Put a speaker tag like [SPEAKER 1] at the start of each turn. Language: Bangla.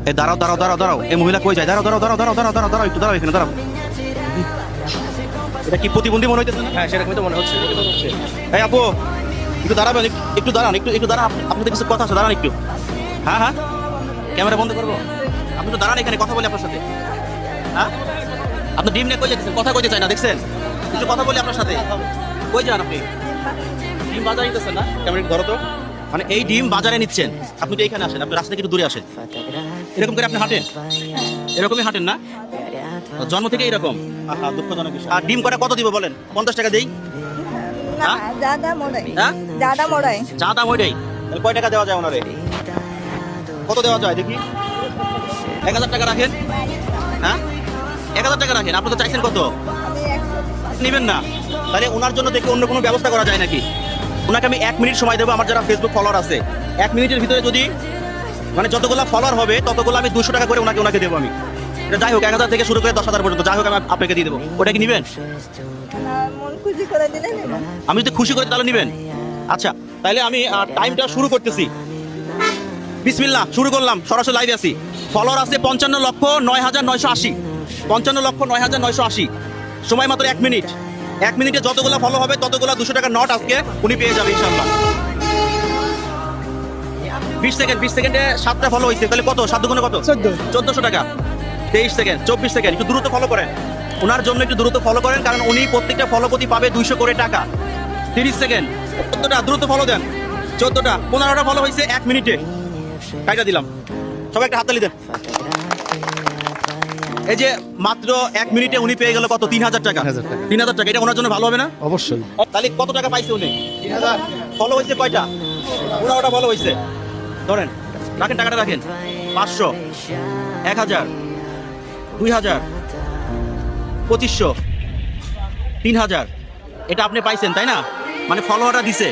[SPEAKER 1] এই দাঁড়াও দাঁড়াও দাঁড়াও দাঁড়াও, এই মহিলা কই যায়? দাঁড়াও দাঁড়াও দাঁড়াও দাঁড়াও দাঁড়াও দাঁড়াও দাঁড়াও, একটু দাঁড়াও, এখানে দাঁড়াও। এটা কি প্রতিবন্ধী মনে হইতেছে না?
[SPEAKER 2] হ্যাঁ সেরকমই তো মনে হচ্ছে।
[SPEAKER 1] এই আপু একটু দাঁড়াবেন, একটু দাঁড়ান, একটু দাঁড়ান, আপনাদের কিছু কথা আছে, দাঁড়ান একটু। হ্যাঁ হ্যাঁ, ক্যামেরা বন্ধ করবো? আপনি তো দাঁড়ান, এখানে কথা বলি আপনার সাথে। হ্যাঁ, আপনি ডিম নিয়ে কই যেতেছেন? কথা কইতে চাই না, দেখছেন? একটু কথা বলি আপনার সাথে। কই যান আপনি? ডিম বাজারে নিতেছেন না? ক্যামেরা একটু ধরো তো। মানে এই ডিম বাজারে নিচ্ছেন, আপনি তো এইখানে আসেন, আপনি রাস্তা থেকে একটু দূরে আসেন। এরকম করে আপনি হাঁটেন? এরকমই হাঁটেন না? জন্ম থেকে এরকম? আহা, দুঃখজনক বিষয়। আর ডিম করে কত দিব বলেন? 50 টাকা দেই?
[SPEAKER 3] না
[SPEAKER 1] হ্যাঁ?
[SPEAKER 3] দাদা মোড়াই
[SPEAKER 1] হ্যাঁ,
[SPEAKER 3] দাদা মোড়াই
[SPEAKER 1] যা দাম ওইটাই। তাহলে কয় টাকা দেওয়া যায় ওনারে? কত দেওয়া যায় দেখি? 1000 টাকা রাখেন। হ্যাঁ, 1000 টাকা রাখেন। আপনি তো চাইছেন কত?
[SPEAKER 3] আমি 100
[SPEAKER 1] নেবেন না? তাহলে ওনার জন্য দেখি অন্য কোনো ব্যবস্থা করা যায় নাকি? ওনাকে আমি 1 মিনিট সময় দেবো। আমার যারা ফেসবুক ফলোয়ার আছে, 1 মিনিটের ভিতরে যদি মানে যতগুলো ফলোয়ার হবে ততগুলো আমি 200 টাকা করে ওনাকে দেবো আমি। এটা যাই হোক, 1000 থেকে শুরু করে 10,000 পর্যন্ত যাই হোক, আমি আপনাকে দিয়ে দেবো। ওটা কি নেবেন?
[SPEAKER 3] না, মন খুশি করে দিলে নেব।
[SPEAKER 1] আমি যদি খুশি করি তাহলে নেবেন? আচ্ছা, তাহলে আমি টাইমটা শুরু করতেছি। বিসমিল্লাহ, শুরু করলাম। সরাসরি লাইভে আছি। ফলোয়ার আছে 55,09,980। 55,09,980। সময় মাত্র 1 মিনিট। 1 মিনিটে যতগুলো ফলো হবে ততগুলো 200 টাকার নোট আজকে উনি পেয়ে যাবে ইনশাল্লাহ। 20 সেকেন্ডে 7টা ফলো হয়েছে। তাহলে কত? 7 গুণে কত? 1400 টাকা। 23 সেকেন্ড, 24 সেকেন্ড। একটু দ্রুত ফলো করেন। ওনার জন্য একটু দ্রুত ফলো করেন, কারণ উনি প্রত্যেকটা ফলো প্রতি পাবে 200 করে টাকা। 30 সেকেন্ড, 14টা দ্রুত ফলো দেন। 14টা, 15টা ফলো হয়েছে 1 মিনিটে। কাইটা দিলাম। সবাই একটা হাততালি দেন। এই যে মাত্র 1 মিনিটে উনি পেয়ে গেল কত? 3000 টাকা। 3000 টাকা, এটা ওনার জন্য ভালো হবে না?
[SPEAKER 2] অবশ্যই।
[SPEAKER 1] তাহলে কত টাকা পাইছে উনি? 3000। ফলো হয়েছে কয়টা? 15টা ফলো হয়েছে। ধরেন, রাখেন, টাকাটা রাখেন। 500, 1000, 2000, 2500, 3000। এটা আপনি পাইছেন তাই না? মানে ফলোয়ারটা দিছে।